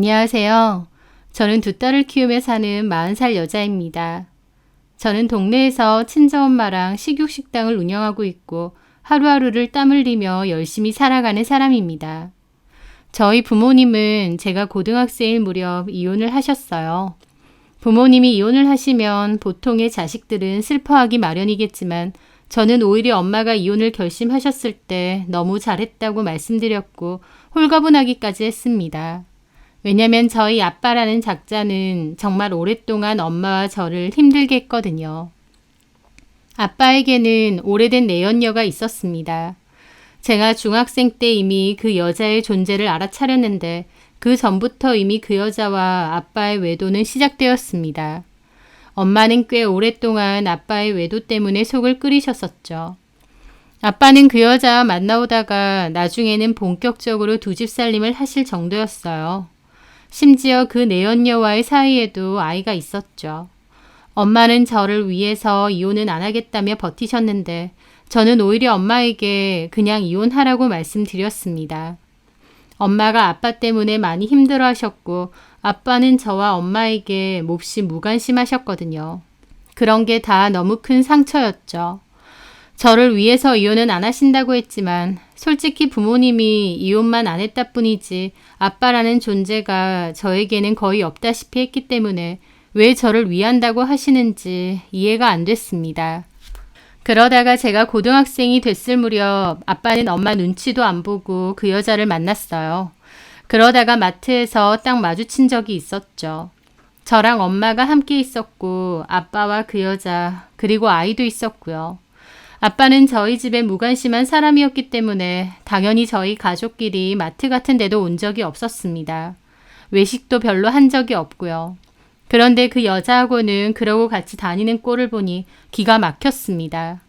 안녕하세요. 저는 두 딸을 키우며 사는 40살 여자입니다. 저는 동네에서 친정엄마랑 식육식당을 운영하고 있고 하루하루를 땀 흘리며 열심히 살아가는 사람입니다. 저희 부모님은 제가 고등학생일 무렵 이혼을 하셨어요. 부모님이 이혼을 하시면 보통의 자식들은 슬퍼하기 마련이겠지만 저는 오히려 엄마가 이혼을 결심하셨을 때 너무 잘했다고 말씀드렸고 홀가분하기까지 했습니다. 왜냐면 저희 아빠라는 작자는 정말 오랫동안 엄마와 저를 힘들게 했거든요. 아빠에게는 오래된 내연녀가 있었습니다. 제가 중학생 때 이미 그 여자의 존재를 알아차렸는데 그 전부터 이미 그 여자와 아빠의 외도는 시작되었습니다. 엄마는 꽤 오랫동안 아빠의 외도 때문에 속을 끓이셨었죠. 아빠는 그 여자와 만나오다가 나중에는 본격적으로 두 집 살림을 하실 정도였어요. 심지어 그 내연녀와의 사이에도 아이가 있었죠. 엄마는 저를 위해서 이혼은 안 하겠다며 버티셨는데 저는 오히려 엄마에게 그냥 이혼하라고 말씀드렸습니다. 엄마가 아빠 때문에 많이 힘들어하셨고 아빠는 저와 엄마에게 몹시 무관심하셨거든요. 그런 게 다 너무 큰 상처였죠. 저를 위해서 이혼은 안 하신다고 했지만 솔직히 부모님이 이혼만 안 했다 뿐이지 아빠라는 존재가 저에게는 거의 없다시피 했기 때문에 왜 저를 위한다고 하시는지 이해가 안 됐습니다. 그러다가 제가 고등학생이 됐을 무렵 아빠는 엄마 눈치도 안 보고 그 여자를 만났어요. 그러다가 마트에서 딱 마주친 적이 있었죠. 저랑 엄마가 함께 있었고 아빠와 그 여자 그리고 아이도 있었고요. 아빠는 저희 집에 무관심한 사람이었기 때문에 당연히 저희 가족끼리 마트 같은 데도 온 적이 없었습니다. 외식도 별로 한 적이 없고요. 그런데 그 여자하고는 그러고 같이 다니는 꼴을 보니 기가 막혔습니다.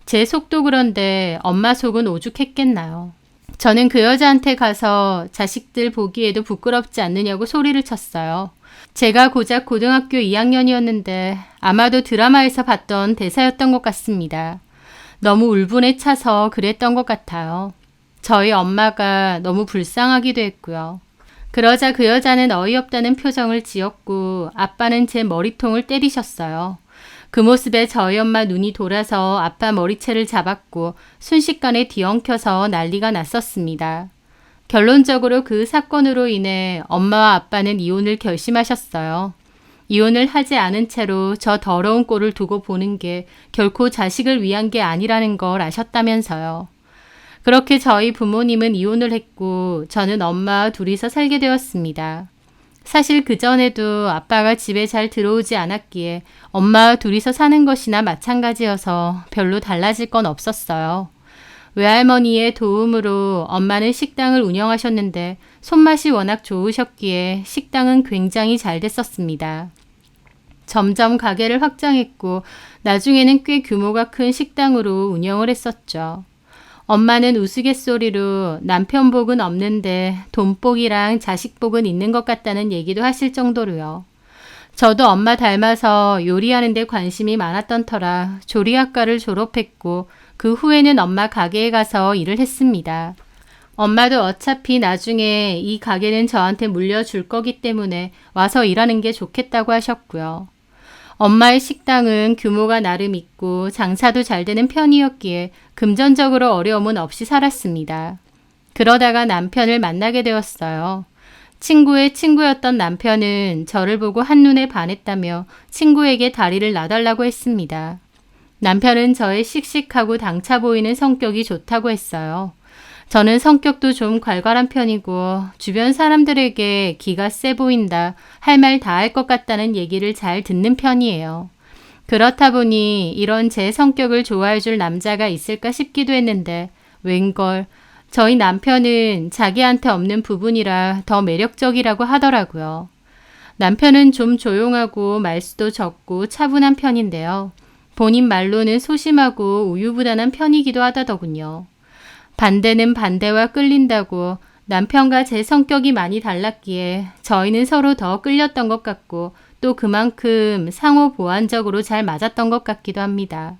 제 속도 그런데 엄마 속은 오죽했겠나요. 저는 그 여자한테 가서 자식들 보기에도 부끄럽지 않느냐고 소리를 쳤어요. 제가 고작 고등학교 2학년이었는데 아마도 드라마에서 봤던 대사였던 것 같습니다. 너무 울분에 차서 그랬던 것 같아요. 저희 엄마가 너무 불쌍하기도 했고요. 그러자 그 여자는 어이없다는 표정을 지었고 아빠는 제 머리통을 때리셨어요. 그 모습에 저희 엄마 눈이 돌아서 아빠 머리채를 잡았고 순식간에 뒤엉켜서 난리가 났었습니다. 결론적으로 그 사건으로 인해 엄마와 아빠는 이혼을 결심하셨어요. 이혼을 하지 않은 채로 저 더러운 꼴을 두고 보는 게 결코 자식을 위한 게 아니라는 걸 아셨다면서요. 그렇게 저희 부모님은 이혼을 했고 저는 엄마와 둘이서 살게 되었습니다. 사실 그전에도 아빠가 집에 잘 들어오지 않았기에 엄마와 둘이서 사는 것이나 마찬가지여서 별로 달라질 건 없었어요. 외할머니의 도움으로 엄마는 식당을 운영하셨는데 손맛이 워낙 좋으셨기에 식당은 굉장히 잘 됐었습니다. 점점 가게를 확장했고 나중에는 꽤 규모가 큰 식당으로 운영을 했었죠. 엄마는 우스갯소리로 남편 복은 없는데 돈 복이랑 자식 복은 있는 것 같다는 얘기도 하실 정도로요. 저도 엄마 닮아서 요리하는 데 관심이 많았던 터라 조리학과를 졸업했고 그 후에는 엄마 가게에 가서 일을 했습니다. 엄마도 어차피 나중에 이 가게는 저한테 물려줄 거기 때문에 와서 일하는 게 좋겠다고 하셨고요. 엄마의 식당은 규모가 나름 있고 장사도 잘 되는 편이었기에 금전적으로 어려움은 없이 살았습니다. 그러다가 남편을 만나게 되었어요. 친구의 친구였던 남편은 저를 보고 한눈에 반했다며 친구에게 다리를 놔달라고 했습니다. 남편은 저의 씩씩하고 당차 보이는 성격이 좋다고 했어요. 저는 성격도 좀 괄괄한 편이고 주변 사람들에게 기가 세 보인다, 할 말 다 할 것 같다는 얘기를 잘 듣는 편이에요. 그렇다 보니 이런 제 성격을 좋아해 줄 남자가 있을까 싶기도 했는데 웬걸 저희 남편은 자기한테 없는 부분이라 더 매력적이라고 하더라고요. 남편은 좀 조용하고 말수도 적고 차분한 편인데요. 본인 말로는 소심하고 우유부단한 편이기도 하다더군요. 반대는 반대와 끌린다고 남편과 제 성격이 많이 달랐기에 저희는 서로 더 끌렸던 것 같고 또 그만큼 상호 보완적으로 잘 맞았던 것 같기도 합니다.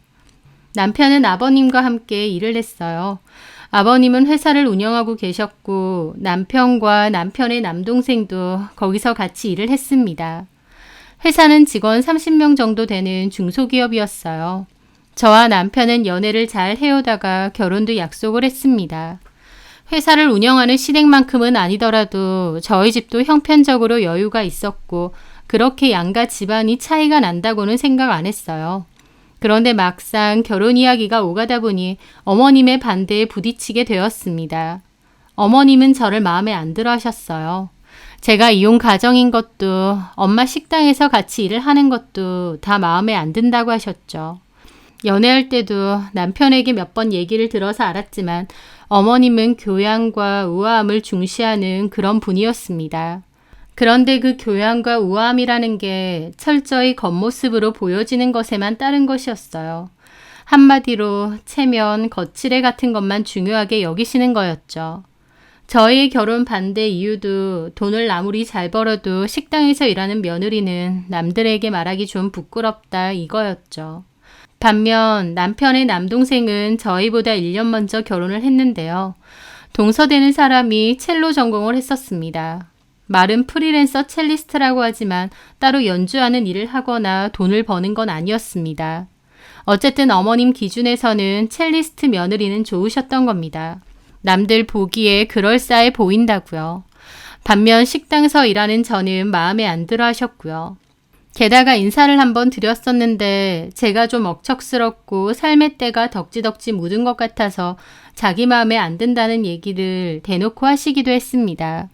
남편은 아버님과 함께 일을 했어요. 아버님은 회사를 운영하고 계셨고 남편과 남편의 남동생도 거기서 같이 일을 했습니다. 회사는 직원 30명 정도 되는 중소기업이었어요. 저와 남편은 연애를 잘 해오다가 결혼도 약속을 했습니다. 회사를 운영하는 시댁만큼은 아니더라도 저희 집도 형편적으로 여유가 있었고 그렇게 양가 집안이 차이가 난다고는 생각 안 했어요. 그런데 막상 결혼 이야기가 오가다 보니 어머님의 반대에 부딪히게 되었습니다. 어머님은 저를 마음에 안 들어 하셨어요. 제가 이혼 가정인 것도 엄마 식당에서 같이 일을 하는 것도 다 마음에 안 든다고 하셨죠. 연애할 때도 남편에게 몇 번 얘기를 들어서 알았지만 어머님은 교양과 우아함을 중시하는 그런 분이었습니다. 그런데 그 교양과 우아함이라는 게 철저히 겉모습으로 보여지는 것에만 따른 것이었어요. 한마디로 체면, 거칠애 같은 것만 중요하게 여기시는 거였죠. 저희의 결혼 반대 이유도 돈을 아무리 잘 벌어도 식당에서 일하는 며느리는 남들에게 말하기 좀 부끄럽다 이거였죠. 반면 남편의 남동생은 저희보다 1년 먼저 결혼을 했는데요. 동서되는 사람이 첼로 전공을 했었습니다. 말은 프리랜서 첼리스트라고 하지만 따로 연주하는 일을 하거나 돈을 버는 건 아니었습니다. 어쨌든 어머님 기준에서는 첼리스트 며느리는 좋으셨던 겁니다. 남들 보기에 그럴싸해 보인다고요. 반면 식당에서 일하는 저는 마음에 안 들어 하셨고요. 게다가 인사를 한번 드렸었는데 제가 좀 억척스럽고 삶의 때가 덕지덕지 묻은 것 같아서 자기 마음에 안 든다는 얘기를 대놓고 하시기도 했습니다.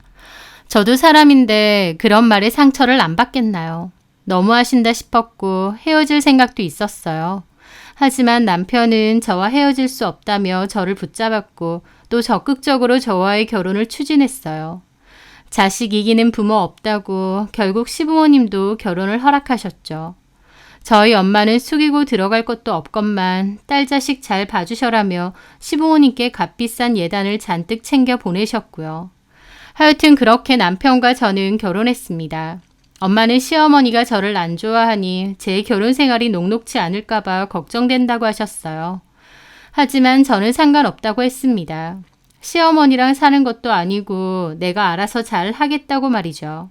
저도 사람인데 그런 말에 상처를 안 받겠나요? 너무하신다 싶었고 헤어질 생각도 있었어요. 하지만 남편은 저와 헤어질 수 없다며 저를 붙잡았고 또 적극적으로 저와의 결혼을 추진했어요. 자식 이기는 부모 없다고 결국 시부모님도 결혼을 허락하셨죠. 저희 엄마는 숙이고 들어갈 것도 없건만 딸 자식 잘 봐주셔라며 시부모님께 값비싼 예단을 잔뜩 챙겨 보내셨고요. 하여튼 그렇게 남편과 저는 결혼했습니다. 엄마는 시어머니가 저를 안 좋아하니 제 결혼 생활이 녹록지 않을까봐 걱정된다고 하셨어요. 하지만 저는 상관없다고 했습니다. 시어머니랑 사는 것도 아니고 내가 알아서 잘 하겠다고 말이죠.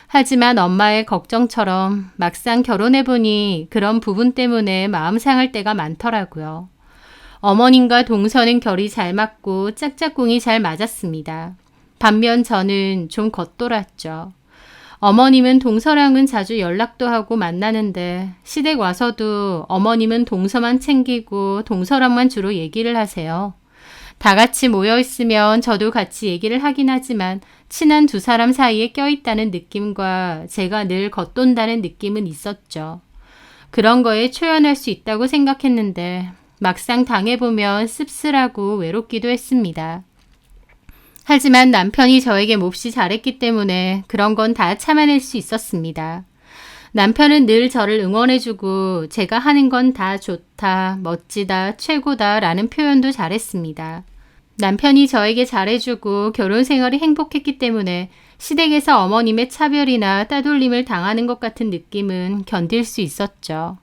하지만 엄마의 걱정처럼 막상 결혼해보니 그런 부분 때문에 마음 상할 때가 많더라고요. 어머님과 동서는 결이 잘 맞고 짝짝꿍이 잘 맞았습니다. 반면 저는 좀 겉돌았죠. 어머님은 동서랑은 자주 연락도 하고 만나는데 시댁 와서도 어머님은 동서만 챙기고 동서랑만 주로 얘기를 하세요. 다 같이 모여 있으면 저도 같이 얘기를 하긴 하지만 친한 두 사람 사이에 껴있다는 느낌과 제가 늘 겉돈다는 느낌은 있었죠. 그런 거에 초연할 수 있다고 생각했는데 막상 당해보면 씁쓸하고 외롭기도 했습니다. 하지만 남편이 저에게 몹시 잘했기 때문에 그런 건 다 참아낼 수 있었습니다. 남편은 늘 저를 응원해주고 제가 하는 건 다 좋다, 멋지다, 최고다 라는 표현도 잘했습니다. 남편이 저에게 잘해주고 결혼 생활이 행복했기 때문에 시댁에서 어머님의 차별이나 따돌림을 당하는 것 같은 느낌은 견딜 수 있었죠.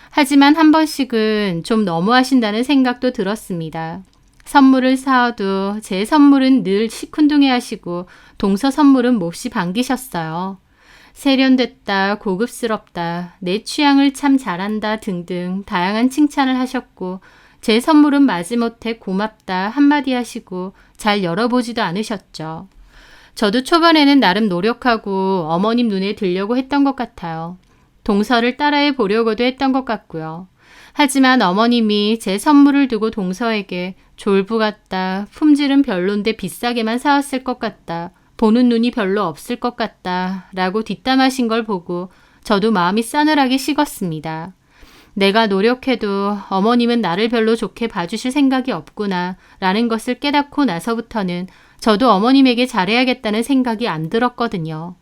하지만 한 번씩은 좀 너무하신다는 생각도 들었습니다. 선물을 사와도 제 선물은 늘 시큰둥해 하시고 동서 선물은 몹시 반기셨어요. 세련됐다, 고급스럽다, 내 취향을 참 잘한다 등등 다양한 칭찬을 하셨고 제 선물은 마지못해 고맙다 한마디 하시고 잘 열어보지도 않으셨죠. 저도 초반에는 나름 노력하고 어머님 눈에 들려고 했던 것 같아요. 동서를 따라해 보려고도 했던 것 같고요. 하지만 어머님이 제 선물을 두고 동서에게 졸부 같다, 품질은 별론데 비싸게만 사왔을 것 같다, 보는 눈이 별로 없을 것 같다 라고 뒷담하신 걸 보고 저도 마음이 싸늘하게 식었습니다. 내가 노력해도 어머님은 나를 별로 좋게 봐주실 생각이 없구나 라는 것을 깨닫고 나서부터는 저도 어머님에게 잘해야겠다는 생각이 안 들었거든요.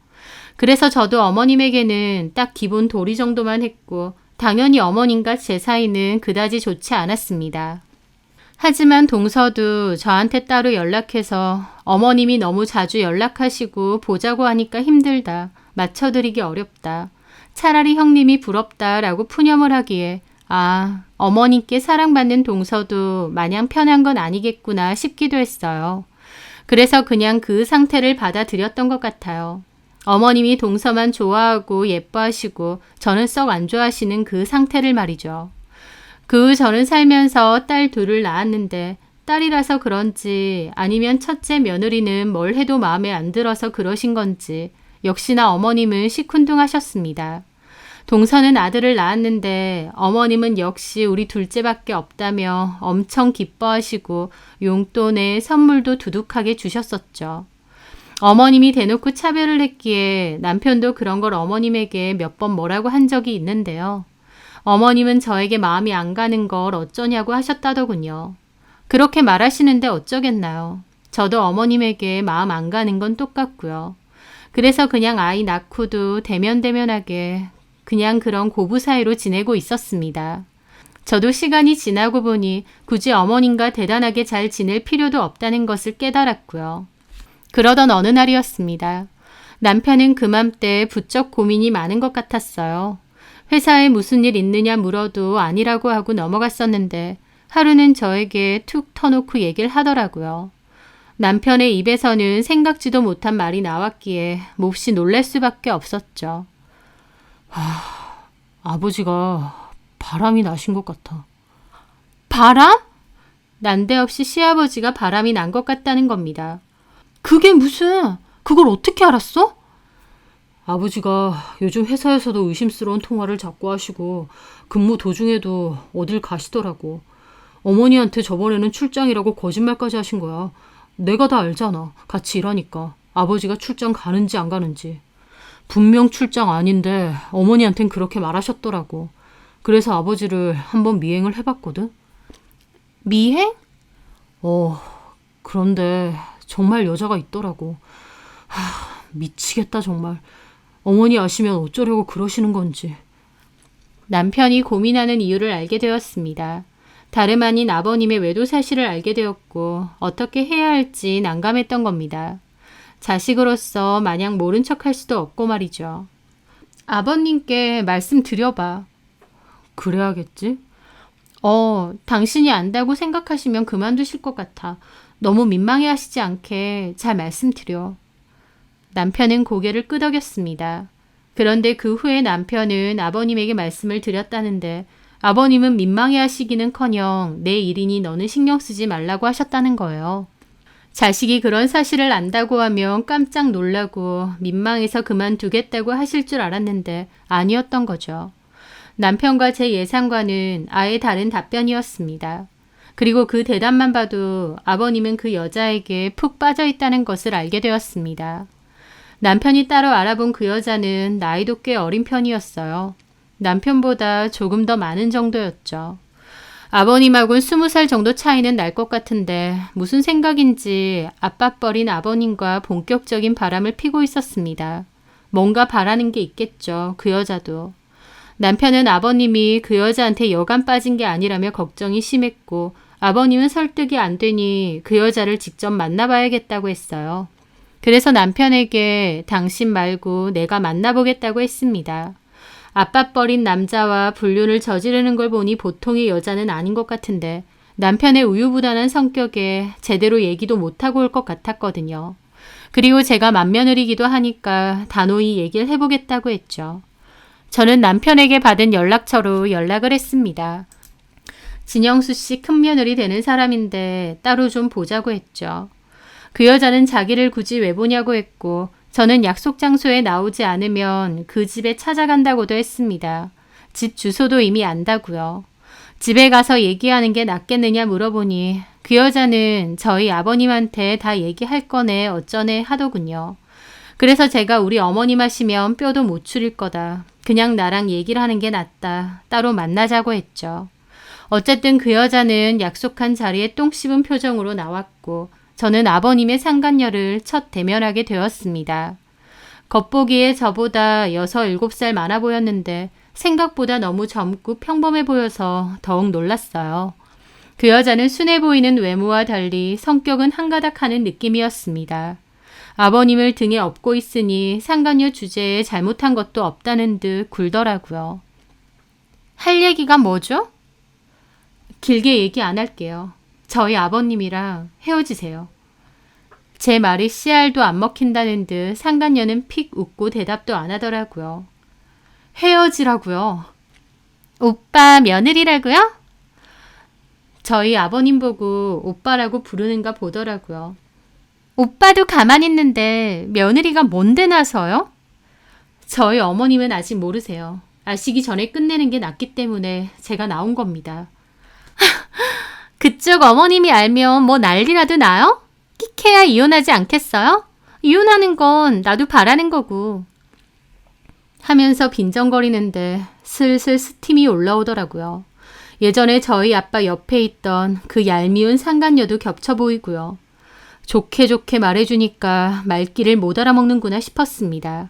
그래서 저도 어머님에게는 딱 기본 도리 정도만 했고 당연히 어머님과 제 사이는 그다지 좋지 않았습니다. 하지만 동서도 저한테 따로 연락해서 어머님이 너무 자주 연락하시고 보자고 하니까 힘들다, 맞춰드리기 어렵다, 차라리 형님이 부럽다 라고 푸념을 하기에 어머님께 사랑받는 동서도 마냥 편한 건 아니겠구나 싶기도 했어요. 그래서 그냥 그 상태를 받아들였던 것 같아요. 어머님이 동서만 좋아하고 예뻐하시고 저는 썩 안 좋아하시는 그 상태를 말이죠. 그 후 저는 살면서 딸 둘을 낳았는데 딸이라서 그런지 아니면 첫째 며느리는 뭘 해도 마음에 안 들어서 그러신 건지 역시나 어머님은 시큰둥하셨습니다. 동서는 아들을 낳았는데 어머님은 역시 우리 둘째밖에 없다며 엄청 기뻐하시고 용돈에 선물도 두둑하게 주셨었죠. 어머님이 대놓고 차별을 했기에 남편도 그런 걸 어머님에게 몇 번 뭐라고 한 적이 있는데요. 어머님은 저에게 마음이 안 가는 걸 어쩌냐고 하셨다더군요. 그렇게 말하시는데 어쩌겠나요. 저도 어머님에게 마음 안 가는 건 똑같고요. 그래서 그냥 아이 낳고도 대면대면하게 그냥 그런 고부 사이로 지내고 있었습니다. 저도 시간이 지나고 보니 굳이 어머님과 대단하게 잘 지낼 필요도 없다는 것을 깨달았고요. 그러던 어느 날이었습니다. 남편은 그맘때 부쩍 고민이 많은 것 같았어요. 회사에 무슨 일 있느냐 물어도 아니라고 하고 넘어갔었는데 하루는 저에게 툭 터놓고 얘기를 하더라고요. 남편의 입에서는 생각지도 못한 말이 나왔기에 몹시 놀랄 수밖에 없었죠. 아버지가 바람이 나신 것 같아. 바람? 난데없이 시아버지가 바람이 난 것 같다는 겁니다. 그게 무슨, 그걸 어떻게 알았어? 아버지가 요즘 회사에서도 의심스러운 통화를 자꾸 하시고 근무 도중에도 어딜 가시더라고. 어머니한테 저번에는 출장이라고 거짓말까지 하신 거야. 내가 다 알잖아. 같이 일하니까. 아버지가 출장 가는지 안 가는지. 분명 출장 아닌데 어머니한텐 그렇게 말하셨더라고. 그래서 아버지를 한번 미행을 해봤거든. 미행? 그런데 정말 여자가 있더라고. 미치겠다 정말. 어머니 아시면 어쩌려고 그러시는 건지. 남편이 고민하는 이유를 알게 되었습니다. 다름 아닌 아버님의 외도 사실을 알게 되었고 어떻게 해야 할지 난감했던 겁니다. 자식으로서 마냥 모른 척할 수도 없고 말이죠. 아버님께 말씀드려봐. 그래야겠지? 당신이 안다고 생각하시면 그만두실 것 같아. 너무 민망해하시지 않게 잘 말씀드려. 남편은 고개를 끄덕였습니다. 그런데 그 후에 남편은 아버님에게 말씀을 드렸다는데 아버님은 민망해하시기는커녕 내 일이니 너는 신경 쓰지 말라고 하셨다는 거예요. 자식이 그런 사실을 안다고 하면 깜짝 놀라고 민망해서 그만두겠다고 하실 줄 알았는데 아니었던 거죠. 남편과 제 예상과는 아예 다른 답변이었습니다. 그리고 그 대답만 봐도 아버님은 그 여자에게 푹 빠져 있다는 것을 알게 되었습니다. 남편이 따로 알아본 그 여자는 나이도 꽤 어린 편이었어요. 남편보다 조금 더 많은 정도였죠. 아버님하고는 20살 정도 차이는 날 것 같은데 무슨 생각인지 아빠뻘인 아버님과 본격적인 바람을 피고 있었습니다. 뭔가 바라는 게 있겠죠. 그 여자도. 남편은 아버님이 그 여자한테 여간 빠진 게 아니라며 걱정이 심했고 아버님은 설득이 안 되니 그 여자를 직접 만나봐야겠다고 했어요. 그래서 남편에게 당신 말고 내가 만나보겠다고 했습니다. 아빠뻘인 남자와 불륜을 저지르는 걸 보니 보통의 여자는 아닌 것 같은데 남편의 우유부단한 성격에 제대로 얘기도 못하고 올 것 같았거든요. 그리고 제가 맏며느리기도 하니까 단호히 얘기를 해보겠다고 했죠. 저는 남편에게 받은 연락처로 연락을 했습니다. 진영수 씨 큰며느리 되는 사람인데 따로 좀 보자고 했죠. 그 여자는 자기를 굳이 왜 보냐고 했고 저는 약속 장소에 나오지 않으면 그 집에 찾아간다고도 했습니다. 집 주소도 이미 안다고요. 집에 가서 얘기하는 게 낫겠느냐 물어보니 그 여자는 저희 아버님한테 다 얘기할 거네 어쩌네 하더군요. 그래서 제가 우리 어머님 하시면 뼈도 못 추릴 거다. 그냥 나랑 얘기를 하는 게 낫다. 따로 만나자고 했죠. 어쨌든 그 여자는 약속한 자리에 똥 씹은 표정으로 나왔고 저는 아버님의 상간녀를 첫 대면하게 되었습니다. 겉보기에 저보다 6, 7살 많아 보였는데 생각보다 너무 젊고 평범해 보여서 더욱 놀랐어요. 그 여자는 순해 보이는 외모와 달리 성격은 한가닥 하는 느낌이었습니다. 아버님을 등에 업고 있으니 상간녀 주제에 잘못한 것도 없다는 듯 굴더라고요. 할 얘기가 뭐죠? 길게 얘기 안 할게요. 저희 아버님이랑 헤어지세요. 제 말이 씨알도 안 먹힌다는 듯 상간녀는 픽 웃고 대답도 안 하더라고요. 헤어지라고요. 오빠 며느리라고요? 저희 아버님 보고 오빠라고 부르는가 보더라고요. 오빠도 가만히 있는데 며느리가 뭔데 나서요? 저희 어머님은 아직 모르세요. 아시기 전에 끝내는 게 낫기 때문에 제가 나온 겁니다. 그쪽 어머님이 알면 뭐 난리라도 나요? 끽해야 이혼하지 않겠어요? 이혼하는 건 나도 바라는 거고. 하면서 빈정거리는데 슬슬 스팀이 올라오더라고요. 예전에 저희 아빠 옆에 있던 그 얄미운 상간녀도 겹쳐 보이고요. 좋게 좋게 말해주니까 말귀를 못 알아먹는구나 싶었습니다.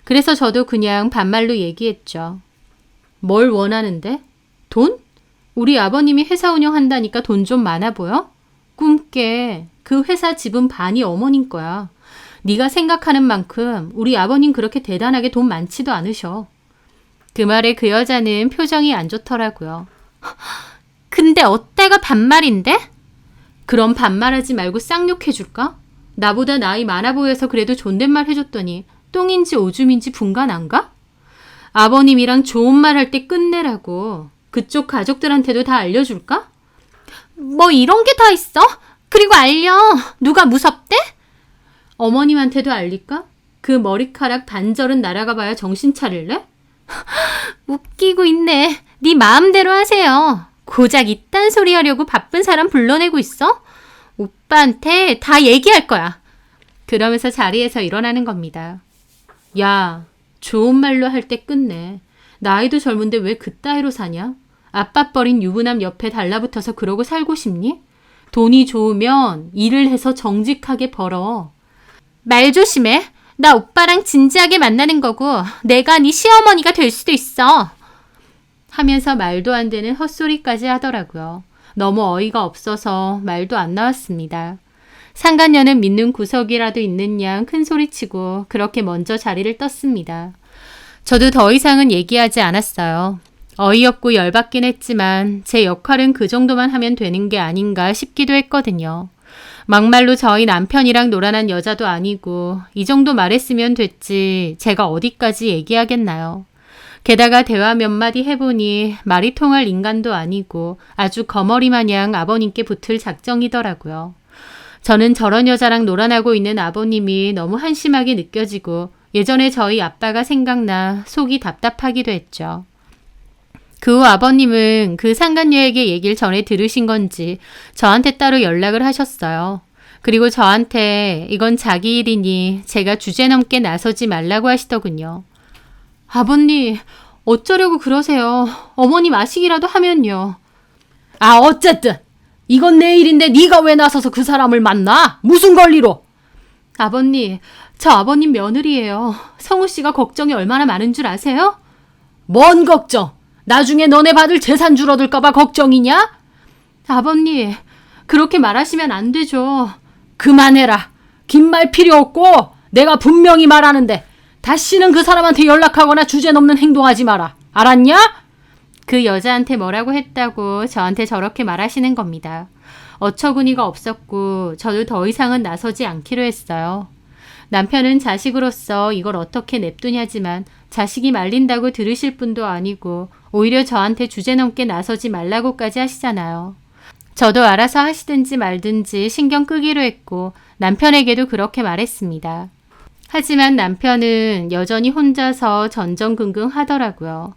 그래서 저도 그냥 반말로 얘기했죠. 뭘 원하는데? 돈? 우리 아버님이 회사 운영한다니까 돈 좀 많아 보여? 꿈깨. 그 회사 지분 반이 어머님 거야. 네가 생각하는 만큼 우리 아버님 그렇게 대단하게 돈 많지도 않으셔. 그 말에 그 여자는 표정이 안 좋더라고요. 근데 어때가 반말인데? 그럼 반말하지 말고 쌍욕해줄까? 나보다 나이 많아 보여서 그래도 존댓말 해줬더니 똥인지 오줌인지 분가 난가? 아버님이랑 좋은 말 할 때 끝내라고. 그쪽 가족들한테도 다 알려줄까? 뭐 이런 게 다 있어? 그리고 알려. 누가 무섭대? 어머님한테도 알릴까? 그 머리카락 반절은 날아가 봐야 정신 차릴래? 웃기고 있네. 네 마음대로 하세요. 고작 이딴 소리 하려고 바쁜 사람 불러내고 있어? 오빠한테 다 얘기할 거야. 그러면서 자리에서 일어나는 겁니다. 야, 좋은 말로 할 때 끝내. 나이도 젊은데 왜 그따위로 사냐? 아빠 버린 유부남 옆에 달라붙어서 그러고 살고 싶니? 돈이 좋으면 일을 해서 정직하게 벌어. 말 조심해. 나 오빠랑 진지하게 만나는 거고 내가 네 시어머니가 될 수도 있어. 하면서 말도 안 되는 헛소리까지 하더라고요. 너무 어이가 없어서 말도 안 나왔습니다. 상간녀는 믿는 구석이라도 있는 양 큰 소리치고 그렇게 먼저 자리를 떴습니다. 저도 더 이상은 얘기하지 않았어요. 어이없고 열받긴 했지만 제 역할은 그 정도만 하면 되는 게 아닌가 싶기도 했거든요. 막말로 저희 남편이랑 놀아난 여자도 아니고 이 정도 말했으면 됐지 제가 어디까지 얘기하겠나요. 게다가 대화 몇 마디 해보니 말이 통할 인간도 아니고 아주 거머리 마냥 아버님께 붙을 작정이더라고요. 저는 저런 여자랑 놀아나고 있는 아버님이 너무 한심하게 느껴지고 예전에 저희 아빠가 생각나 속이 답답하기도 했죠. 그 후 아버님은 그 상간녀에게 얘기를 전해 들으신 건지 저한테 따로 연락을 하셨어요. 그리고 저한테 이건 자기 일이니 제가 주제넘게 나서지 말라고 하시더군요. 아버님, 어쩌려고 그러세요? 어머님 아시기라도 하면요. 아, 어쨌든 이건 내 일인데 네가 왜 나서서 그 사람을 만나? 무슨 권리로? 아버님, 저 아버님 며느리예요. 성우 씨가 걱정이 얼마나 많은 줄 아세요? 뭔 걱정? 나중에 너네 받을 재산 줄어들까 봐 걱정이냐? 아버님, 그렇게 말하시면 안 되죠. 그만해라. 긴 말 필요 없고 내가 분명히 말하는데 다시는 그 사람한테 연락하거나 주제넘는 행동하지 마라. 알았냐? 그 여자한테 뭐라고 했다고 저한테 저렇게 말하시는 겁니다. 어처구니가 없었고 저도 더 이상은 나서지 않기로 했어요. 남편은 자식으로서 이걸 어떻게 냅두냐지만 자식이 말린다고 들으실 분도 아니고 오히려 저한테 주제넘게 나서지 말라고까지 하시잖아요. 저도 알아서 하시든지 말든지 신경 끄기로 했고 남편에게도 그렇게 말했습니다. 하지만 남편은 여전히 혼자서 전전긍긍 하더라고요.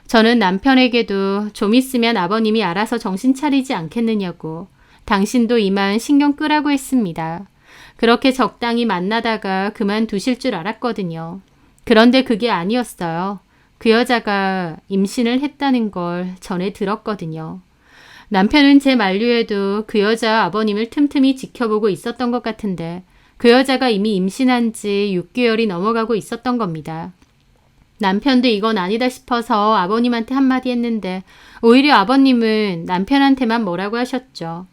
저는 남편에게도 좀 있으면 아버님이 알아서 정신 차리지 않겠느냐고 당신도 이만 신경 끄라고 했습니다. 그렇게 적당히 만나다가 그만두실 줄 알았거든요. 그런데 그게 아니었어요. 그 여자가 임신을 했다는 걸 전해 들었거든요. 남편은 제 만류에도 그 여자 아버님을 틈틈이 지켜보고 있었던 것 같은데 그 여자가 이미 임신한 지 6개월이 넘어가고 있었던 겁니다. 남편도 이건 아니다 싶어서 아버님한테 한마디 했는데 오히려 아버님은 남편한테만 뭐라고 하셨죠.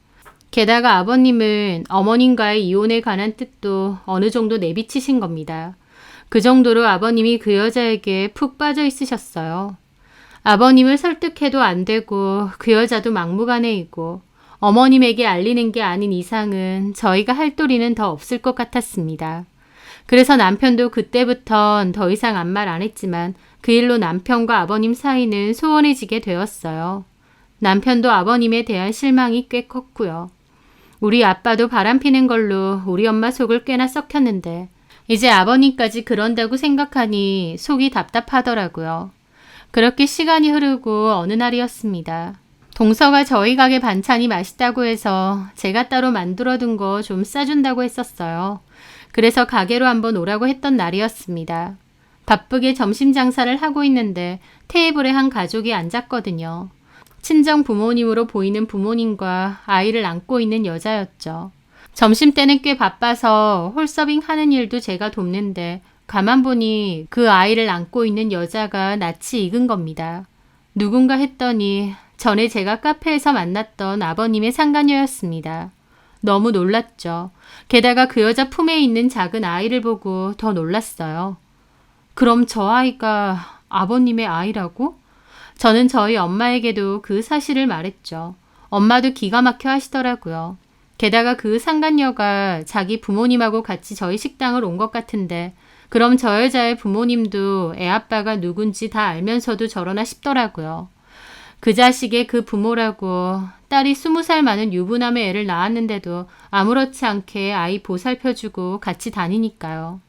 게다가 아버님은 어머님과의 이혼에 관한 뜻도 어느 정도 내비치신 겁니다. 그 정도로 아버님이 그 여자에게 푹 빠져 있으셨어요. 아버님을 설득해도 안 되고 그 여자도 막무가내이고 어머님에게 알리는 게 아닌 이상은 저희가 할 도리는 더 없을 것 같았습니다. 그래서 남편도 그때부턴 더 이상 아무 말 안 했지만 그 일로 남편과 아버님 사이는 소원해지게 되었어요. 남편도 아버님에 대한 실망이 꽤 컸고요. 우리 아빠도 바람피는 걸로 우리 엄마 속을 꽤나 썩혔는데 이제 아버님까지 그런다고 생각하니 속이 답답하더라고요. 그렇게 시간이 흐르고 어느 날이었습니다. 동서가 저희 가게 반찬이 맛있다고 해서 제가 따로 만들어둔 거 좀 싸준다고 했었어요. 그래서 가게로 한번 오라고 했던 날이었습니다. 바쁘게 점심 장사를 하고 있는데 테이블에 한 가족이 앉았거든요. 친정 부모님으로 보이는 부모님과 아이를 안고 있는 여자였죠. 점심때는 꽤 바빠서 홀서빙 하는 일도 제가 돕는데 가만 보니 그 아이를 안고 있는 여자가 낯이 익은 겁니다. 누군가 했더니 전에 제가 카페에서 만났던 아버님의 상간녀였습니다. 너무 놀랐죠. 게다가 그 여자 품에 있는 작은 아이를 보고 더 놀랐어요. 그럼 저 아이가 아버님의 아이라고? 저는 저희 엄마에게도 그 사실을 말했죠. 엄마도 기가 막혀 하시더라고요. 게다가 그 상간녀가 자기 부모님하고 같이 저희 식당을 온 것 같은데 그럼 저 여자의 부모님도 애 아빠가 누군지 다 알면서도 저러나 싶더라고요. 그 자식의 그 부모라고 딸이 20살 많은 유부남의 애를 낳았는데도 아무렇지 않게 아이 보살펴주고 같이 다니니까요.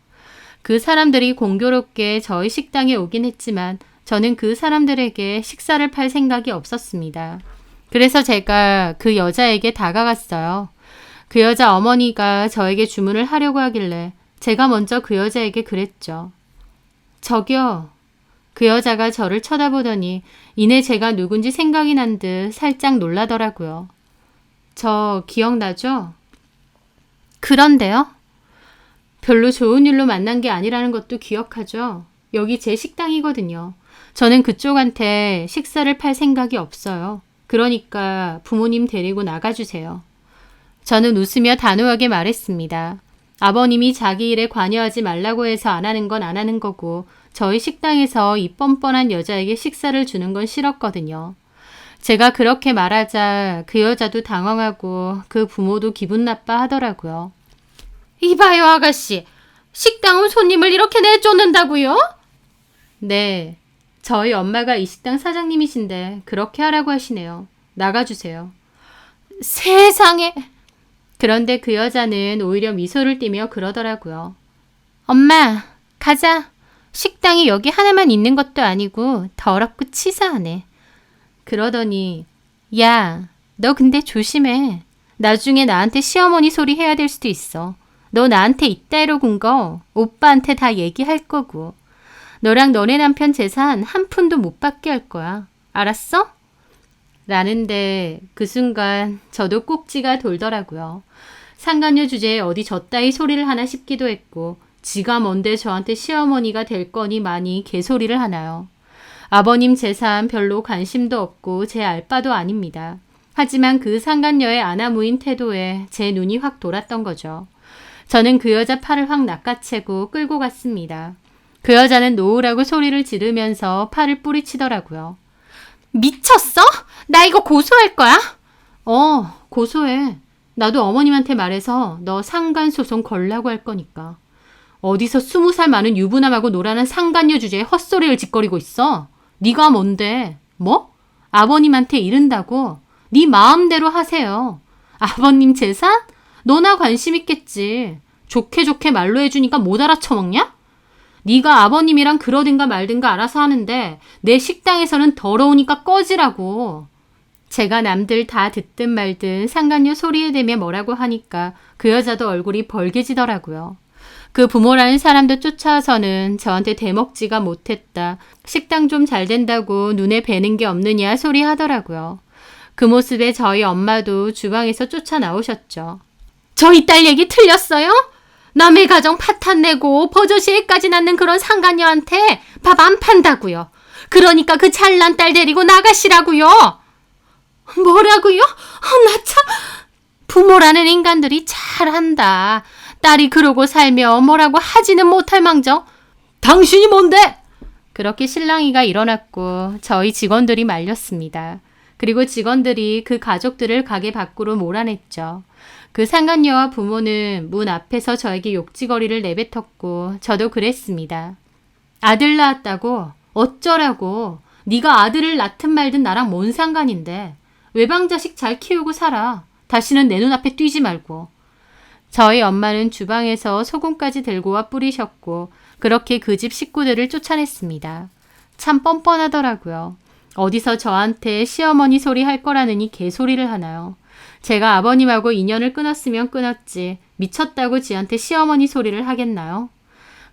그 사람들이 공교롭게 저희 식당에 오긴 했지만 저는 그 사람들에게 식사를 팔 생각이 없었습니다. 그래서 제가 그 여자에게 다가갔어요. 그 여자 어머니가 저에게 주문을 하려고 하길래 제가 먼저 그 여자에게 그랬죠. 저기요. 그 여자가 저를 쳐다보더니 이내 제가 누군지 생각이 난 듯 살짝 놀라더라고요. 저 기억나죠? 그런데요? 별로 좋은 일로 만난 게 아니라는 것도 기억하죠? 여기 제 식당이거든요. 저는 그쪽한테 식사를 팔 생각이 없어요. 그러니까 부모님 데리고 나가주세요. 저는 웃으며 단호하게 말했습니다. 아버님이 자기 일에 관여하지 말라고 해서 안 하는 건 안 하는 거고 저희 식당에서 이 뻔뻔한 여자에게 식사를 주는 건 싫었거든요. 제가 그렇게 말하자 그 여자도 당황하고 그 부모도 기분 나빠 하더라고요. 이봐요 아가씨, 식당은 손님을 이렇게 내쫓는다고요? 네, 저희 엄마가 이 식당 사장님이신데 그렇게 하라고 하시네요. 나가주세요. 세상에! 그런데 그 여자는 오히려 미소를 띠며 그러더라고요. 엄마, 가자. 식당이 여기 하나만 있는 것도 아니고 더럽고 치사하네. 그러더니 야, 너 근데 조심해. 나중에 나한테 시어머니 소리 해야 될 수도 있어. 너 나한테 이따위로 군 거 오빠한테 다 얘기할 거고. 너랑 너네 남편 재산 한 푼도 못 받게 할 거야. 알았어? 라는데 그 순간 저도 꼭지가 돌더라고요. 상간녀 주제에 어디 저따위 소리를 하나 싶기도 했고 지가 뭔데 저한테 시어머니가 될 거니 많이 개소리를 하나요. 아버님 재산 별로 관심도 없고 제 알바도 아닙니다. 하지만 그 상간녀의 아나무인 태도에 제 눈이 확 돌았던 거죠. 저는 그 여자 팔을 확 낚아채고 끌고 갔습니다. 그 여자는 노으라고 소리를 지르면서 팔을 뿌리치더라고요. 미쳤어? 나 이거 고소할 거야? 고소해. 나도 어머님한테 말해서 너 상간소송 걸라고 할 거니까. 어디서 20살 많은 유부남하고 놀아난 상간녀 주제에 헛소리를 짓거리고 있어? 네가 뭔데? 뭐? 아버님한테 이른다고? 네 마음대로 하세요. 아버님 재산? 너나 관심 있겠지. 좋게 좋게 말로 해주니까 못 알아쳐먹냐? 네가 아버님이랑 그러든가 말든가 알아서 하는데 내 식당에서는 더러우니까 꺼지라고. 제가 남들 다 듣든 말든 상간녀 소리에 대며 뭐라고 하니까 그 여자도 얼굴이 벌개지더라고요. 그 부모라는 사람도 쫓아와서는 저한테 대먹지가 못했다. 식당 좀 잘 된다고 눈에 뵈는 게 없느냐 소리 하더라고요. 그 모습에 저희 엄마도 주방에서 쫓아나오셨죠. 저희 딸 얘기 틀렸어요? 남의 가정 파탄 내고 버젓이 애까지 낳는 그런 상간녀한테 밥 안 판다고요. 그러니까 그 잘난 딸 데리고 나가시라고요. 뭐라고요? 나 참... 부모라는 인간들이 잘한다. 딸이 그러고 살며 뭐라고 하지는 못할 망정. 당신이 뭔데? 그렇게 실랑이가 일어났고 저희 직원들이 말렸습니다. 그리고 직원들이 그 가족들을 가게 밖으로 몰아냈죠. 그 상간녀와 부모는 문 앞에서 저에게 욕지거리를 내뱉었고 저도 그랬습니다. 아들 낳았다고? 어쩌라고? 네가 아들을 낳든 말든 나랑 뭔 상관인데. 외방자식 잘 키우고 살아. 다시는 내 눈앞에 뛰지 말고. 저희 엄마는 주방에서 소금까지 들고 와 뿌리셨고 그렇게 그 집 식구들을 쫓아냈습니다. 참 뻔뻔하더라고요. 어디서 저한테 시어머니 소리 할 거라느니 개소리를 하나요. 제가 아버님하고 인연을 끊었으면 끊었지 미쳤다고 지한테 시어머니 소리를 하겠나요?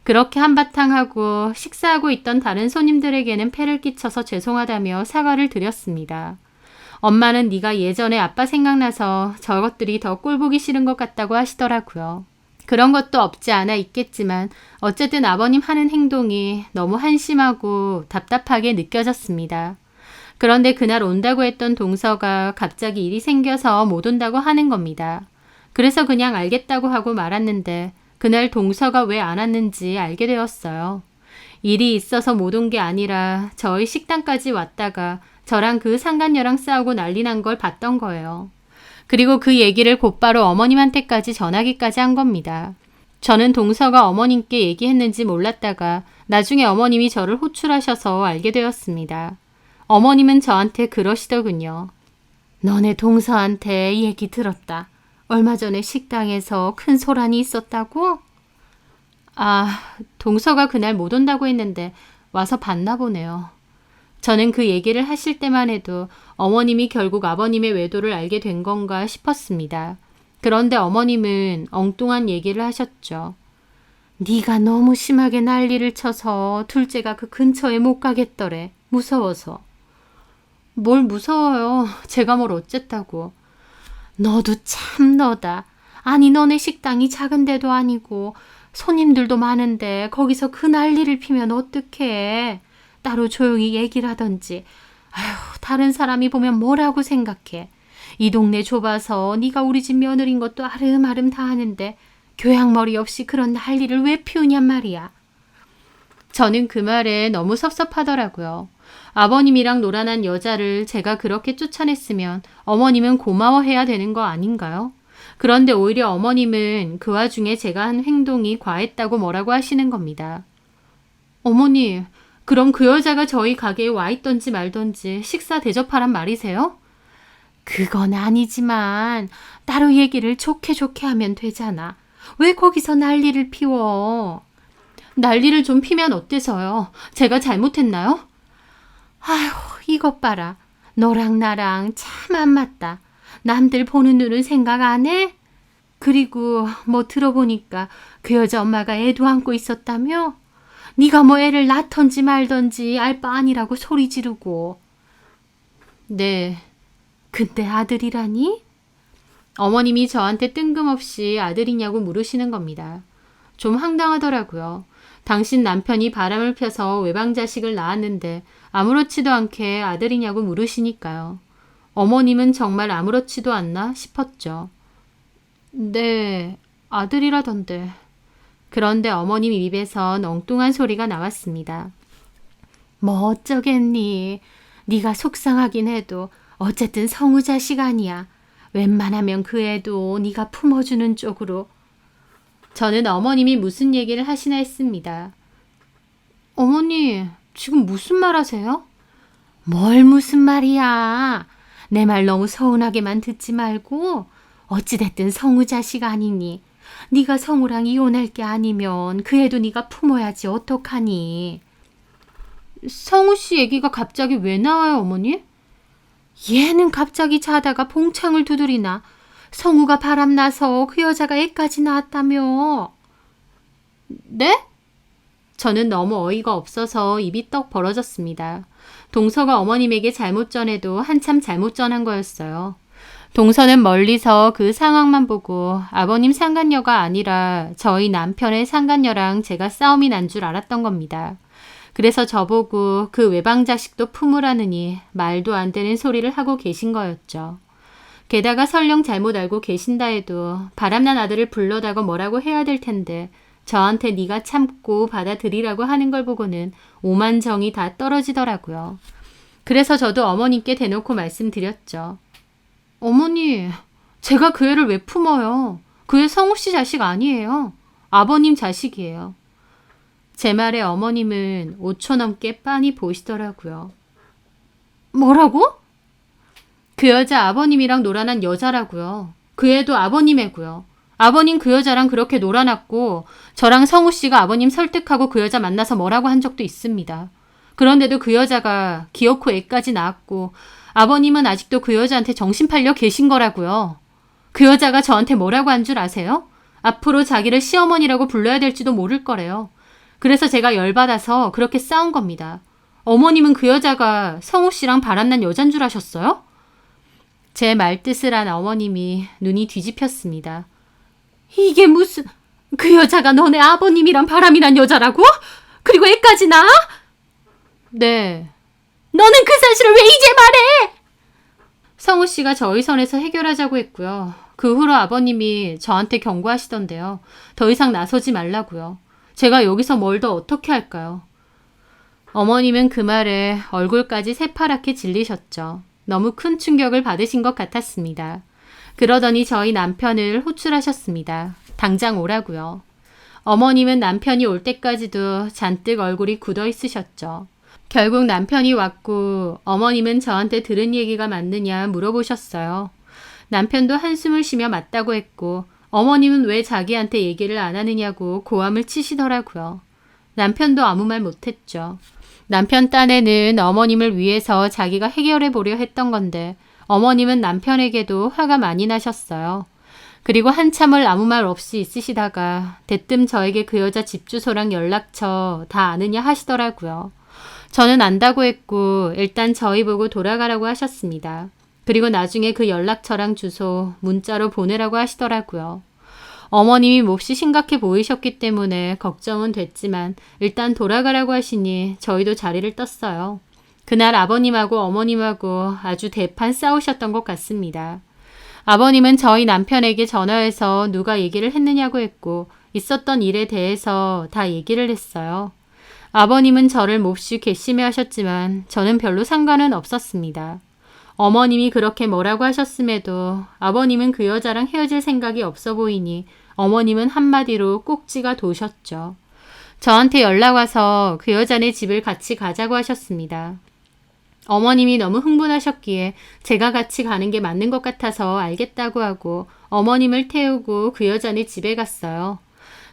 그렇게 한바탕 하고 식사하고 있던 다른 손님들에게는 폐를 끼쳐서 죄송하다며 사과를 드렸습니다. 엄마는 네가 예전에 아빠 생각나서 저것들이 더 꼴보기 싫은 것 같다고 하시더라고요. 그런 것도 없지 않아 있겠지만 어쨌든 아버님 하는 행동이 너무 한심하고 답답하게 느껴졌습니다. 그런데 그날 온다고 했던 동서가 갑자기 일이 생겨서 못 온다고 하는 겁니다. 그래서 그냥 알겠다고 하고 말았는데 그날 동서가 왜 안 왔는지 알게 되었어요. 일이 있어서 못 온 게 아니라 저희 식당까지 왔다가 저랑 그 상간녀랑 싸우고 난리 난 걸 봤던 거예요. 그리고 그 얘기를 곧바로 어머님한테까지 전하기까지 한 겁니다. 저는 동서가 어머님께 얘기했는지 몰랐다가 나중에 어머님이 저를 호출하셔서 알게 되었습니다. 어머님은 저한테 그러시더군요. 너네 동서한테 얘기 들었다. 얼마 전에 식당에서 큰 소란이 있었다고? 아, 동서가 그날 못 온다고 했는데 와서 봤나 보네요. 저는 그 얘기를 하실 때만 해도 어머님이 결국 아버님의 외도를 알게 된 건가 싶었습니다. 그런데 어머님은 엉뚱한 얘기를 하셨죠. 네가 너무 심하게 난리를 쳐서 둘째가 그 근처에 못 가겠더래. 무서워서. 뭘 무서워요. 제가 뭘 어쨌다고. 너도 참 너다. 아니 너네 식당이 작은 데도 아니고 손님들도 많은데 거기서 그 난리를 피면 어떡해. 따로 조용히 얘기를 하던지. 아휴, 다른 사람이 보면 뭐라고 생각해. 이 동네 좁아서 네가 우리 집 며느리인 것도 아름아름 다 아는데 교양머리 없이 그런 난리를 왜 피우냔 말이야. 저는 그 말에 너무 섭섭하더라고요. 아버님이랑 놀아난 여자를 제가 그렇게 쫓아냈으면 어머님은 고마워해야 되는 거 아닌가요? 그런데 오히려 어머님은 그 와중에 제가 한 행동이 과했다고 뭐라고 하시는 겁니다. 어머니, 그럼 그 여자가 저희 가게에 와 있던지 말던지 식사 대접하란 말이세요? 그건 아니지만 따로 얘기를 좋게 하면 되잖아. 왜 거기서 난리를 피워? 난리를 좀 피면 어때서요? 제가 잘못했나요? 아휴, 이것 봐라. 너랑 나랑 참 안 맞다. 남들 보는 눈은 생각 안 해? 그리고 뭐 들어보니까 그 여자 엄마가 애도 안고 있었다며? 네가 뭐 애를 낳던지 말던지 알 바 아니라고 소리 지르고. 네. 근데 아들이라니? 어머님이 저한테 뜬금없이 아들이냐고 물으시는 겁니다. 좀 황당하더라고요. 당신 남편이 바람을 펴서 외방자식을 낳았는데 아무렇지도 않게 아들이냐고 물으시니까요. 어머님은 정말 아무렇지도 않나 싶었죠. 네, 아들이라던데. 그런데 어머님 입에선 엉뚱한 소리가 나왔습니다. 뭐 어쩌겠니. 네가 속상하긴 해도 어쨌든 성우자식 아니야. 웬만하면 그 애도 네가 품어주는 쪽으로. 저는 어머님이 무슨 얘기를 하시나 했습니다. 어머니, 지금 무슨 말 하세요? 뭘 무슨 말이야. 내 말 너무 서운하게만 듣지 말고 어찌됐든 성우자식 아니니. 네가 성우랑 이혼할 게 아니면 그 애도 네가 품어야지 어떡하니. 성우 씨 얘기가 갑자기 왜 나와요, 어머니? 얘는 갑자기 자다가 봉창을 두드리나. 성우가 바람나서 그 여자가 애까지 낳았다며. 네? 저는 너무 어이가 없어서 입이 떡 벌어졌습니다. 동서가 어머님에게 잘못 전해도 한참 잘못 전한 거였어요. 동서는 멀리서 그 상황만 보고 아버님 상간녀가 아니라 저희 남편의 상간녀랑 제가 싸움이 난 줄 알았던 겁니다. 그래서 저보고 그 외방자식도 품으라느니 말도 안 되는 소리를 하고 계신 거였죠. 게다가 설령 잘못 알고 계신다 해도 바람난 아들을 불러다가 뭐라고 해야 될 텐데 저한테 네가 참고 받아들이라고 하는 걸 보고는 오만 정이 다 떨어지더라고요. 그래서 저도 어머님께 대놓고 말씀드렸죠. 어머니, 제가 그 애를 왜 품어요? 그 애 성우 씨 자식 아니에요. 아버님 자식이에요. 제 말에 어머님은 5초 넘게 빤히 보시더라고요. 뭐라고? 그 여자 아버님이랑 놀아난 여자라고요. 그 애도 아버님 애고요. 아버님 그 여자랑 그렇게 놀아놨고 저랑 성우 씨가 아버님 설득하고 그 여자 만나서 뭐라고 한 적도 있습니다. 그런데도 그 여자가 기어코 애까지 낳았고 아버님은 아직도 그 여자한테 정신 팔려 계신 거라고요. 그 여자가 저한테 뭐라고 한 줄 아세요? 앞으로 자기를 시어머니라고 불러야 될지도 모를 거래요. 그래서 제가 열받아서 그렇게 싸운 겁니다. 어머님은 그 여자가 성우 씨랑 바람난 여잔 줄 아셨어요? 제 말뜻을 한 어머님이 눈이 뒤집혔습니다. 이게 무슨... 그 여자가 너네 아버님이랑 바람이란 여자라고? 그리고 애까지 낳아? 네. 너는 그 사실을 왜 이제 말해? 성우 씨가 저희 선에서 해결하자고 했고요. 그 후로 아버님이 저한테 경고하시던데요. 더 이상 나서지 말라고요. 제가 여기서 뭘 더 어떻게 할까요? 어머님은 그 말에 얼굴까지 새파랗게 질리셨죠. 너무 큰 충격을 받으신 것 같았습니다. 그러더니 저희 남편을 호출하셨습니다. 당장 오라고요. 어머님은 남편이 올 때까지도 잔뜩 얼굴이 굳어 있으셨죠. 결국 남편이 왔고 어머님은 저한테 들은 얘기가 맞느냐 물어보셨어요. 남편도 한숨을 쉬며 맞다고 했고 어머님은 왜 자기한테 얘기를 안 하느냐고 고함을 치시더라고요. 남편도 아무 말 못했죠. 남편 딴에는 어머님을 위해서 자기가 해결해 보려 했던 건데 어머님은 남편에게도 화가 많이 나셨어요. 그리고 한참을 아무 말 없이 있으시다가 대뜸 저에게 그 여자 집 주소랑 연락처 다 아느냐 하시더라고요. 저는 안다고 했고 일단 저희 보고 돌아가라고 하셨습니다. 그리고 나중에 그 연락처랑 주소 문자로 보내라고 하시더라고요. 어머님이 몹시 심각해 보이셨기 때문에 걱정은 됐지만 일단 돌아가라고 하시니 저희도 자리를 떴어요. 그날 아버님하고 어머님하고 아주 대판 싸우셨던 것 같습니다. 아버님은 저희 남편에게 전화해서 누가 얘기를 했느냐고 했고 있었던 일에 대해서 다 얘기를 했어요. 아버님은 저를 몹시 괘씸해하셨지만 저는 별로 상관은 없었습니다. 어머님이 그렇게 뭐라고 하셨음에도 아버님은 그 여자랑 헤어질 생각이 없어 보이니 어머님은 한마디로 꼭지가 도셨죠. 저한테 연락 와서 그 여자네 집을 같이 가자고 하셨습니다. 어머님이 너무 흥분하셨기에 제가 같이 가는 게 맞는 것 같아서 알겠다고 하고 어머님을 태우고 그 여자네 집에 갔어요.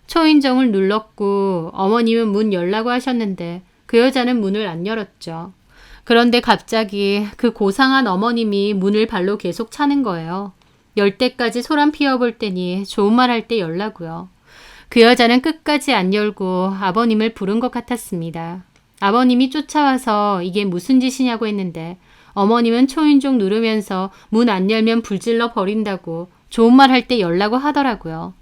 초인종을 눌렀고 어머님은 문 열라고 하셨는데 그 여자는 문을 안 열었죠. 그런데 갑자기 그 고상한 어머님이 문을 발로 계속 차는 거예요. 열 때까지 소란 피워볼 때니 좋은 말 할 때 열라고요. 그 여자는 끝까지 안 열고 아버님을 부른 것 같았습니다. 아버님이 쫓아와서 이게 무슨 짓이냐고 했는데 어머님은 초인종 누르면서 문 안 열면 불질러 버린다고 좋은 말 할 때 열라고 하더라고요.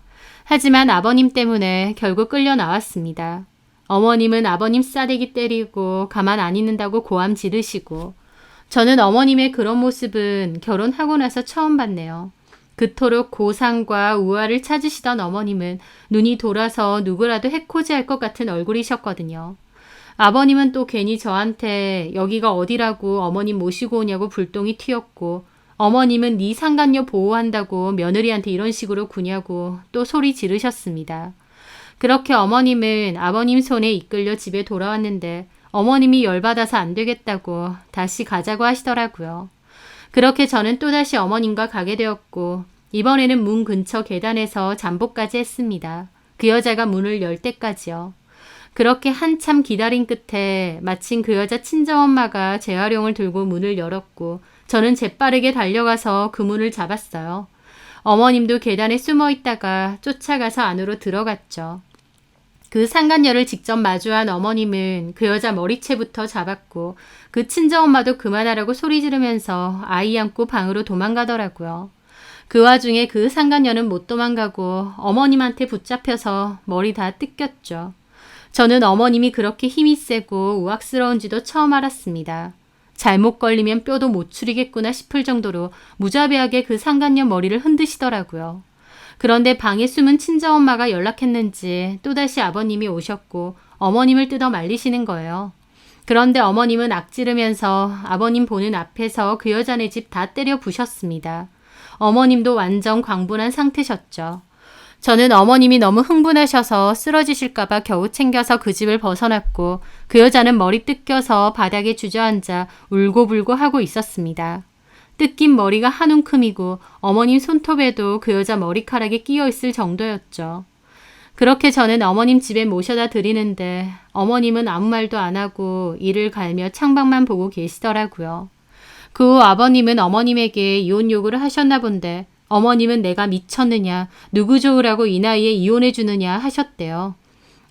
하지만 아버님 때문에 결국 끌려 나왔습니다. 어머님은 아버님 싸대기 때리고 가만 안 있는다고 고함 지르시고 저는 어머님의 그런 모습은 결혼하고 나서 처음 봤네요. 그토록 고상과 우아를 찾으시던 어머님은 눈이 돌아서 누구라도 해코지할 것 같은 얼굴이셨거든요. 아버님은 또 괜히 저한테 여기가 어디라고 어머님 모시고 오냐고 불똥이 튀었고 어머님은 네 상간녀 보호한다고 며느리한테 이런 식으로 구냐고 또 소리 지르셨습니다. 그렇게 어머님은 아버님 손에 이끌려 집에 돌아왔는데 어머님이 열받아서 안 되겠다고 다시 가자고 하시더라고요. 그렇게 저는 또다시 어머님과 가게 되었고 이번에는 문 근처 계단에서 잠복까지 했습니다. 그 여자가 문을 열 때까지요. 그렇게 한참 기다린 끝에 마침 그 여자 친정엄마가 재활용을 들고 문을 열었고 저는 재빠르게 달려가서 그 문을 잡았어요. 어머님도 계단에 숨어 있다가 쫓아가서 안으로 들어갔죠. 그 상간녀를 직접 마주한 어머님은 그 여자 머리채부터 잡았고 그 친정엄마도 그만하라고 소리 지르면서 아이 안고 방으로 도망가더라고요. 그 와중에 그 상간녀는 못 도망가고 어머님한테 붙잡혀서 머리 다 뜯겼죠. 저는 어머님이 그렇게 힘이 세고 우악스러운지도 처음 알았습니다. 잘못 걸리면 뼈도 못 추리겠구나 싶을 정도로 무자비하게 그 상간녀 머리를 흔드시더라고요. 그런데 방에 숨은 친정엄마가 연락했는지 또다시 아버님이 오셨고 어머님을 뜯어 말리시는 거예요. 그런데 어머님은 악지르면서 아버님 보는 앞에서 그 여자네 집 다 때려 부셨습니다. 어머님도 완전 광분한 상태셨죠. 저는 어머님이 너무 흥분하셔서 쓰러지실까봐 겨우 챙겨서 그 집을 벗어났고 그 여자는 머리 뜯겨서 바닥에 주저앉아 울고불고 하고 있었습니다. 뜯긴 머리가 한 움큼이고 어머님 손톱에도 그 여자 머리카락이 끼어 있을 정도였죠. 그렇게 저는 어머님 집에 모셔다 드리는데 어머님은 아무 말도 안 하고 이를 갈며 창밖만 보고 계시더라고요. 그 후 아버님은 어머님에게 이혼 요구를 하셨나 본데 어머님은 내가 미쳤느냐, 누구 좋으라고 이 나이에 이혼해 주느냐 하셨대요.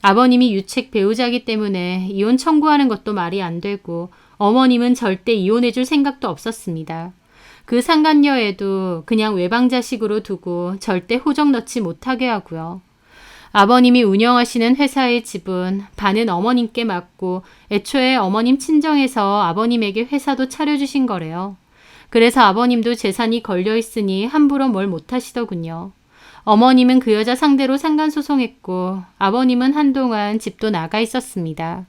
아버님이 유책 배우자이기 때문에 이혼 청구하는 것도 말이 안 되고 어머님은 절대 이혼해 줄 생각도 없었습니다. 그 상간녀에도 그냥 외방자식으로 두고 절대 호적 넣지 못하게 하고요. 아버님이 운영하시는 회사의 지분 반은 어머님께 맡고 애초에 어머님 친정에서 아버님에게 회사도 차려주신 거래요. 그래서 아버님도 재산이 걸려있으니 함부로 뭘 못하시더군요. 어머님은 그 여자 상대로 상간소송했고 아버님은 한동안 집도 나가 있었습니다.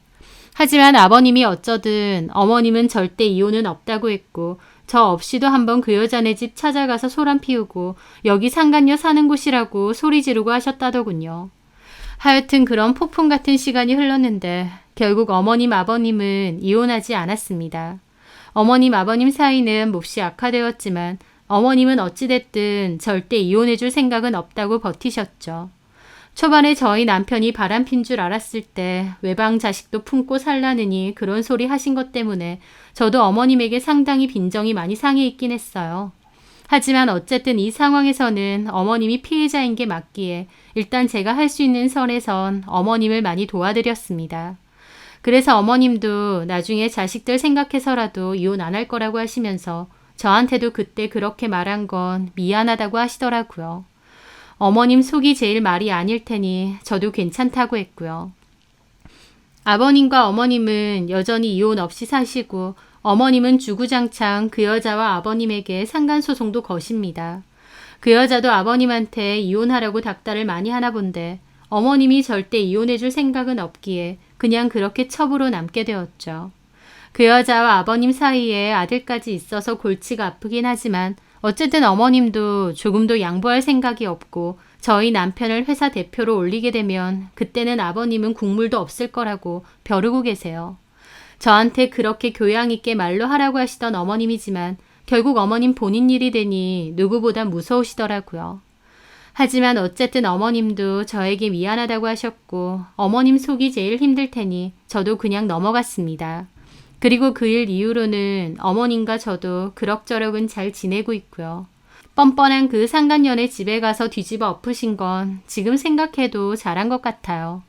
하지만 아버님이 어쩌든 어머님은 절대 이혼은 없다고 했고 저 없이도 한번 그 여자네 집 찾아가서 소란 피우고 여기 상간녀 사는 곳이라고 소리 지르고 하셨다더군요. 하여튼 그런 폭풍 같은 시간이 흘렀는데 결국 어머님 아버님은 이혼하지 않았습니다. 어머님 아버님 사이는 몹시 악화되었지만 어머님은 어찌됐든 절대 이혼해줄 생각은 없다고 버티셨죠. 초반에 저희 남편이 바람핀 줄 알았을 때 외방 자식도 품고 살라느니 그런 소리 하신 것 때문에 저도 어머님에게 상당히 빈정이 많이 상해 있긴 했어요. 하지만 어쨌든 이 상황에서는 어머님이 피해자인 게 맞기에 일단 제가 할 수 있는 선에선 어머님을 많이 도와드렸습니다. 그래서 어머님도 나중에 자식들 생각해서라도 이혼 안 할 거라고 하시면서 저한테도 그때 그렇게 말한 건 미안하다고 하시더라고요. 어머님 속이 제일 말이 아닐 테니 저도 괜찮다고 했고요. 아버님과 어머님은 여전히 이혼 없이 사시고 어머님은 주구장창 그 여자와 아버님에게 상간소송도 거십니다. 그 여자도 아버님한테 이혼하라고 닥달을 많이 하나 본데 어머님이 절대 이혼해줄 생각은 없기에 그냥 그렇게 첩으로 남게 되었죠. 그 여자와 아버님 사이에 아들까지 있어서 골치가 아프긴 하지만 어쨌든 어머님도 조금도 양보할 생각이 없고 저희 남편을 회사 대표로 올리게 되면 그때는 아버님은 국물도 없을 거라고 벼르고 계세요. 저한테 그렇게 교양 있게 말로 하라고 하시던 어머님이지만 결국 어머님 본인 일이 되니 누구보다 무서우시더라고요. 하지만 어쨌든 어머님도 저에게 미안하다고 하셨고 어머님 속이 제일 힘들 테니 저도 그냥 넘어갔습니다. 그리고 그 일 이후로는 어머님과 저도 그럭저럭은 잘 지내고 있고요. 뻔뻔한 그 상간년의 집에 가서 뒤집어 엎으신 건 지금 생각해도 잘한 것 같아요.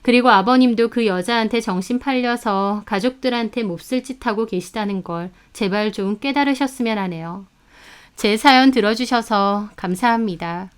그리고 아버님도 그 여자한테 정신 팔려서 가족들한테 몹쓸 짓 하고 계시다는 걸 제발 좀 깨달으셨으면 하네요. 제 사연 들어주셔서 감사합니다.